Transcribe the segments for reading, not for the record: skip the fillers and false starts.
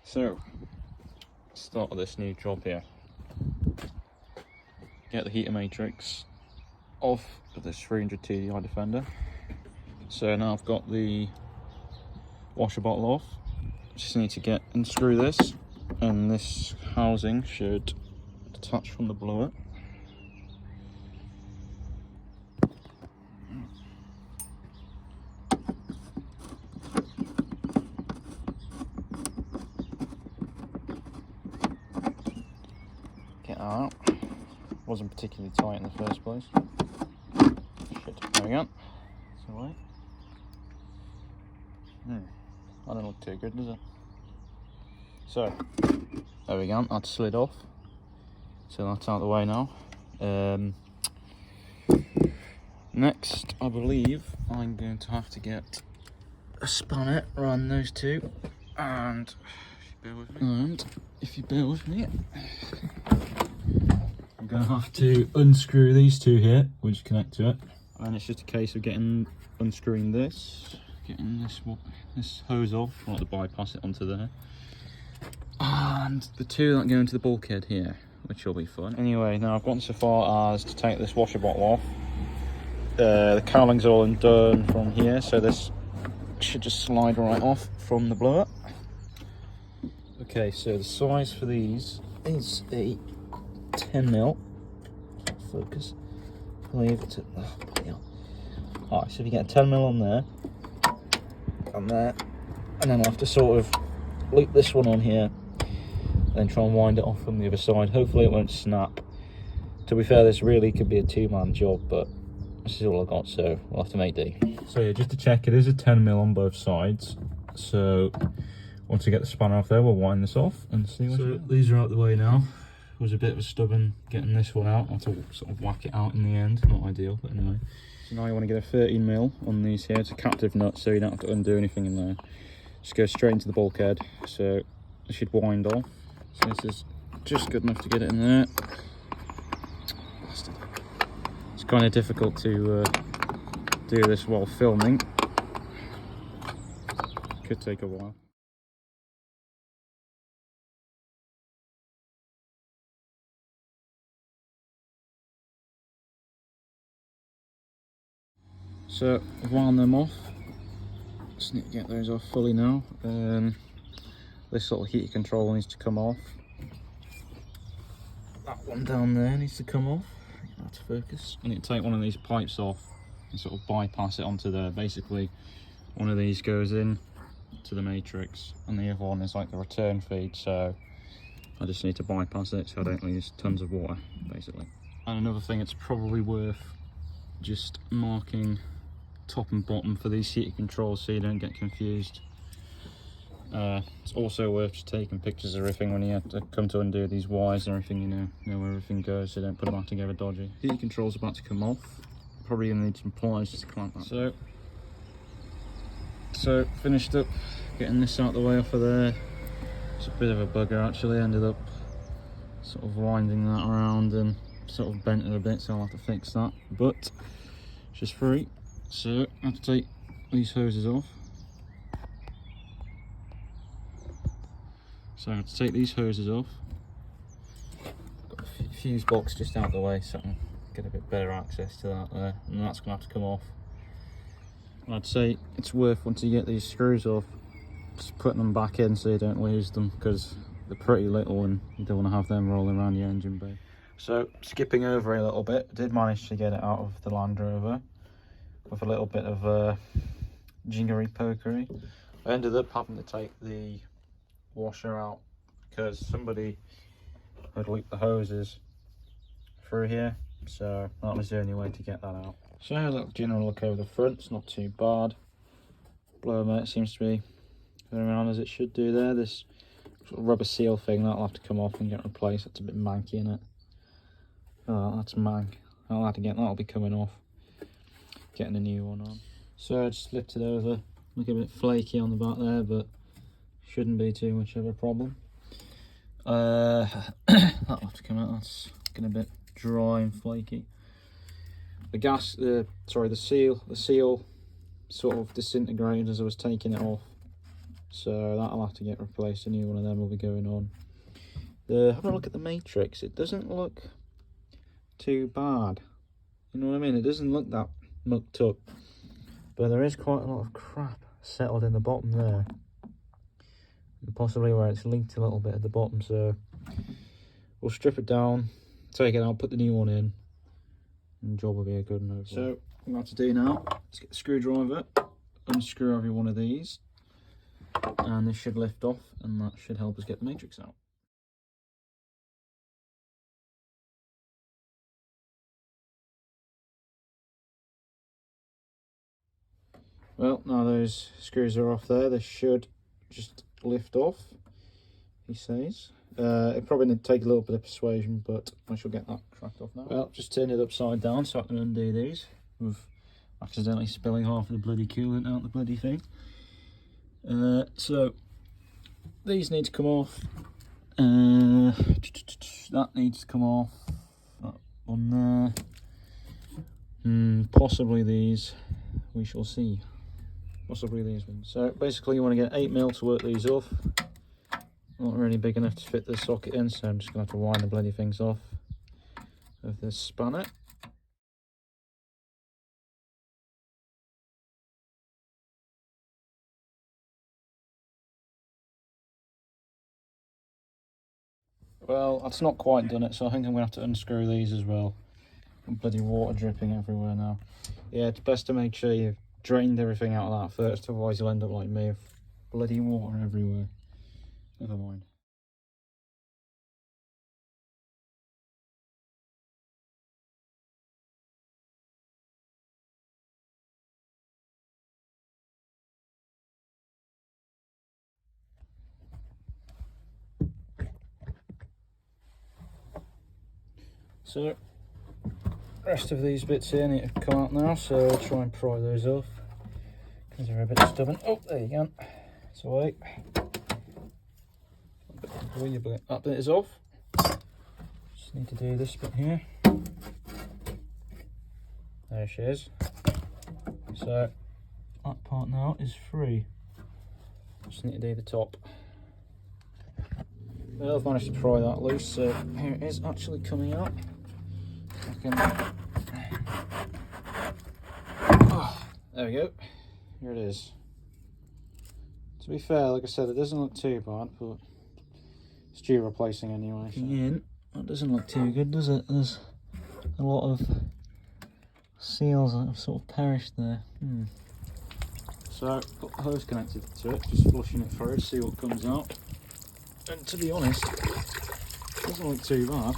So, start of this new job here. Get the heater matrix off of this 300 TDI Defender. So now I've got the washer bottle off. Just need to unscrew this, and this housing should detach from the blower. Get that out. Wasn't particularly tight in the first place. Shit, there we go. It's away. That don't look too good, does it? So, there we go, that's slid off. So that's out of the way now. Next, I believe I'm going to have to get a spanner around those two. And if you bear with me, I'm going to have to unscrew these two here, which connect to it. And it's just a case of unscrewing this, getting this hose off. I want to bypass it onto there. And the two that go into the bulkhead here, which will be fun. Anyway, now I've gotten so far as to take this washer bottle off. The cowling's all undone from here, so this should just slide right off from the blower. Okay, so the size for these is a 10mm. Focus. I believe it's a. Oh, bloody hell. Alright, so if you get a 10mm on there, and then I'll have to sort of loop this one on here, then try and wind it off from the other side. Hopefully it won't snap. To be fair, this really could be a two-man job, but this is all I got, so we'll have to make do. So yeah, just to check, it is a 10mm on both sides. So once we get the spanner off there, we'll wind this off and see what. So these are out the way now. It was a bit of a stubborn getting this one out. I had to sort of whack it out in the end. Not ideal, but anyway. So now you want to get a 13mm on these here. It's a captive nut, so you don't have to undo anything in there. Just go straight into the bulkhead, so it should wind off. So this is just good enough to get it in there. It's kind of difficult to do this while filming. Could take a while. So I've wound them off. Just need to get those off fully now. This little heater control needs to come off. That one down there needs to come off. That's focus. I need to take one of these pipes off and sort of bypass it onto there. Basically, one of these goes in to the matrix, and the other one is like the return feed. So I just need to bypass it so I don't lose tons of water, basically. And another thing, it's probably worth just marking top and bottom for these heater controls so you don't get confused. It's also worth just taking pictures of everything when you have to come to undo these wires and everything, you know where everything goes, so don't put them back together dodgy. Heater control's about to come off. Probably gonna need some pliers just to clamp that. So finished up getting this out the way off of there. It's a bit of a bugger actually. Ended up sort of winding that around and sort of bent it a bit, so I'll have to fix that. But it's just free. So I have to take these hoses off. So I have to take these hoses off. Got a fuse box just out the way so I can get a bit better access to that there, and that's going to have to come off. And I'd say it's worth, once you get these screws off, just putting them back in so you don't lose them, because they're pretty little and you don't want to have them rolling around your engine bay. So skipping over a little bit, I did manage to get it out of the Land Rover with a little bit of jingery pokery. I ended up having to take the washer out because somebody had looped the hoses through here, so that was the only way to get that out. So a little general look over the front, it's not too bad. Blower mate seems to be going around as it should do there. This sort of rubber seal thing, that'll have to come off and get replaced. That's a bit manky in it. Oh, that's mank. That'll be coming off. Getting a new one on. So I just flipped it over. Look a bit flaky on the back there, but shouldn't be too much of a problem. That'll have to come out. That's getting a bit dry and flaky. The seal sort of disintegrated as I was taking it off. so that'll have to get replaced. A new one of them will be going on. Having a look at the matrix, it doesn't look too bad. You know what I mean? It doesn't look that mucked up, but there is quite a lot of crap settled in the bottom there, and possibly where it's leaked a little bit at the bottom. So we'll strip it down, take it out, put the new one in, and the job will be a good one. So what I'm going to do now is get the screwdriver, unscrew every one of these, and this should lift off, and that should help us get the matrix out. Well, now those screws are off there, they should just lift off, he says. It probably need to take a little bit of persuasion, but I shall get that cracked off now. Well, just turn it upside down so I can undo these with accidentally spilling half of the bloody coolant out the bloody thing. So these need to come off. That needs to come off. That one there. Possibly these. We shall see. Possibly these ones. So basically you want to get 8mm to work these off. Not really big enough to fit the socket in, so I'm just going to have to wind the bloody things off with this spanner. Well, that's not quite done it, so I think I'm going to have to unscrew these as well. Bloody water dripping everywhere now. Yeah, it's best to make sure you've drained everything out of that first, otherwise you'll end up like me with bloody water everywhere. Never mind. So, the rest of these bits here need to come out now, so I'll try and pry those off because they're a bit stubborn. Oh, there you go. It's away. That bit is off. Just need to do this bit here. There she is. So that part now is free. Just need to do the top. Well, I've managed to pry that loose, so here it is actually coming out. Oh, there we go. Here it is. To be fair, like I said, it doesn't look too bad, but it's due replacing anyway. So. That doesn't look too good, does it? There's a lot of seals that have sort of perished there. So, got the hose connected to it, just flushing it through to see what comes out. And to be honest, it doesn't look too bad.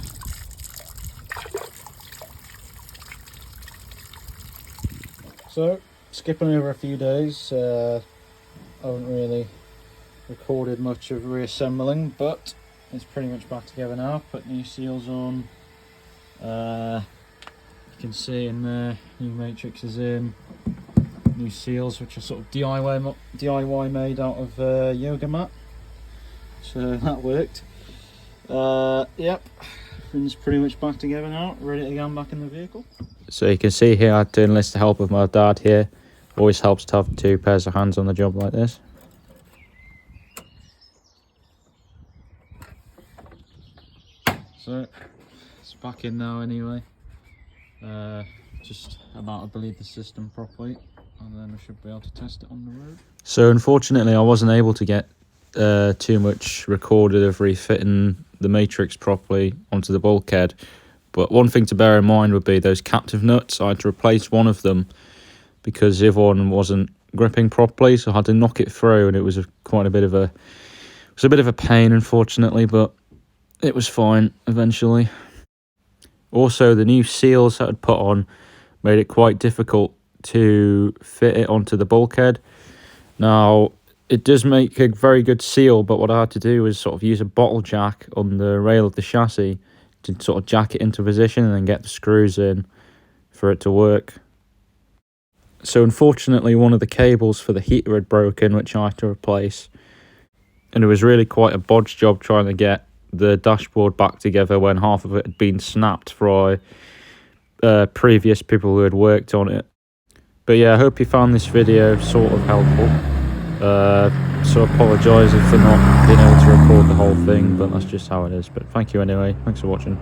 So, skipping over a few days, I haven't really recorded much of reassembling, but it's pretty much back together now. Put new seals on. You can see in there, new matrix is in. New seals, which are sort of DIY made out of yoga mat. So that worked. Yep, everything's pretty much back together now, ready to go back in the vehicle. So you can see here I had to enlist the help of my dad here. Always helps to have 2 pairs of hands on the job like this. So it's back in now anyway. Just about to bleed the system properly, and then we should be able to test it on the road. So unfortunately I wasn't able to get too much recorded of refitting the matrix properly onto the bulkhead, but one thing to bear in mind would be those captive nuts. I had to replace one of them because the other one wasn't gripping properly, so I had to knock it through, and it was quite a bit of a pain unfortunately, but it was fine eventually. Also, the new seals that I'd put on made it quite difficult to fit it onto the bulkhead. Now, it does make a very good seal, but what I had to do was sort of use a bottle jack on the rail of the chassis to sort of jack it into position and then get the screws in for it to work. So unfortunately, one of the cables for the heater had broken, which I had to replace. And it was really quite a bodge job trying to get the dashboard back together when half of it had been snapped by previous people who had worked on it. But yeah, I hope you found this video sort of helpful. so apologise for not being able to record the whole thing, but that's just how it is. But thank you anyway, thanks for watching.